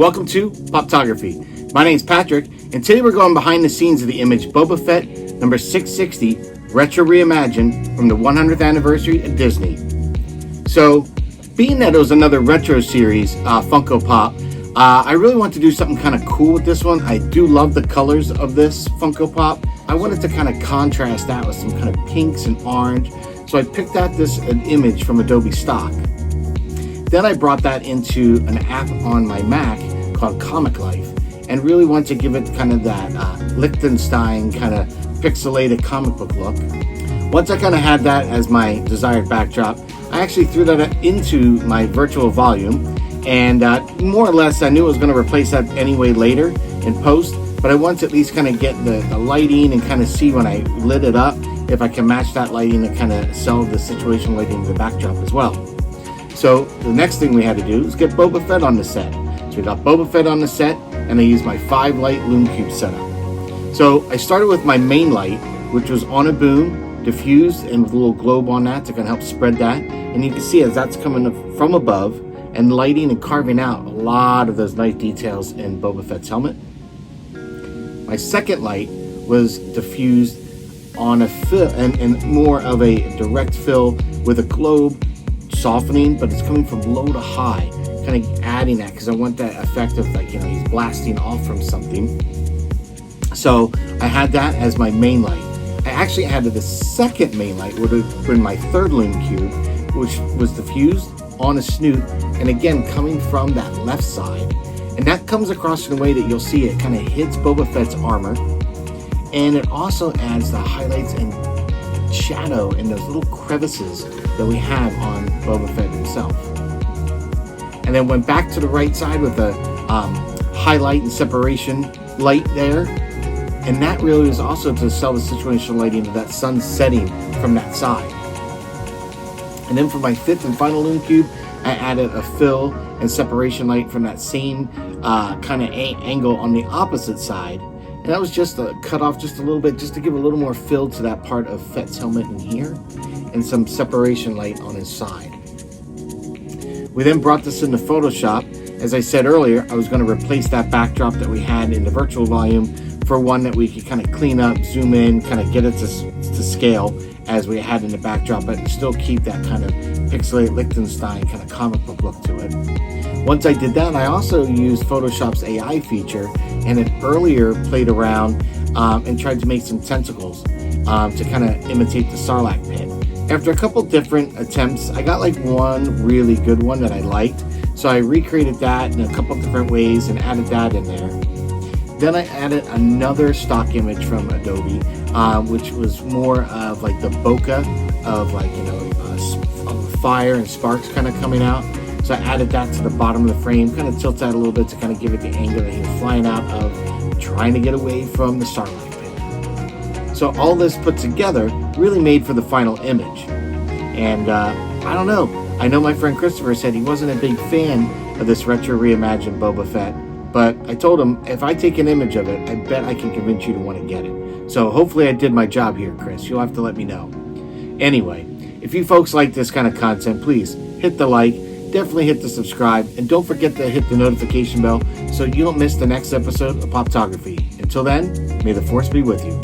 welcome to Poptography. My name's Patrick, and today we're going behind the scenes of the image Boba Fett number 660, Retro Reimagined from the 100th anniversary of Disney. So, being that it was another retro series, Funko Pop, I really want to do something kind of cool with this one. I do love the colors of this Funko Pop. I wanted to kind of contrast that with some kind of pinks and orange. So I picked out an image from Adobe Stock. Then I brought that into an app on my Mac called Comic Life and really wanted to give it kind of that Liechtenstein kind of pixelated comic book look. Once I kind of had that as my desired backdrop, I actually threw that into my virtual volume, and more or less I knew I was going to replace that anyway later in post, but I wanted to at least kind of get the lighting and kind of see when I lit it up if I can match that lighting and kind of sell the situation lighting in the backdrop as well. So the next thing we had to do is get Boba Fett on the set. So we got Boba Fett on the set, and I used my 5-light Lume Cube setup. So I started with my main light, which was on a boom, diffused, and with a little globe on that to kind of help spread that. And you can see as that's coming from above and lighting and carving out a lot of those nice details in Boba Fett's helmet. My second light was diffused on a fill and more of a direct fill with a globe softening, but it's coming from low to high, kind of adding that because I want that effect of he's blasting off from something. So I had that as my main light. I actually added the second main light, would have been my third Lume Cube, which was diffused on a snoot, and again coming from that left side, and that comes across in a way that you'll see it kind of hits Boba Fett's armor, and it also adds the highlights and shadow in those little crevices that we have on Boba Fett himself. And then went back to the right side with the highlight and separation light there, and that really was also to sell the situational lighting of that sun setting from that side. And then for my fifth and final Lume Cube, I added a fill and separation light from that same kind of angle on the opposite side. And that was just cut off just a little bit, just to give a little more fill to that part of Fett's helmet in here, and some separation light on his side. We then brought this into Photoshop. As I said earlier, I was going to replace that backdrop that we had in the virtual volume for one that we could kind of clean up, zoom in, kind of get it to scale as we had in the backdrop, but still keep that kind of pixelated Liechtenstein kind of comic book look to it. Once I did that, I also used Photoshop's AI feature and had earlier played around and tried to make some tentacles to kind of imitate the Sarlacc pit. After a couple different attempts, I got one really good one that I liked, so I recreated that in a couple different ways and added that in there. Then I added another stock image from Adobe, which was more of the bokeh of fire and sparks kind of coming out. So I added that to the bottom of the frame, kind of tilt that a little bit to kind of give it the angle that he was flying out of, trying to get away from the Sarlacc pit. So all this put together really made for the final image. And I don't know. I know my friend Christopher said he wasn't a big fan of this retro reimagined Boba Fett, but I told him if I take an image of it, I bet I can convince you to want to get it. So hopefully I did my job here, Chris. You'll have to let me know. Anyway, if you folks like this kind of content, please hit the like, definitely hit the subscribe, and don't forget to hit the notification bell so you don't miss the next episode of Poptography. Until then, may the Force be with you.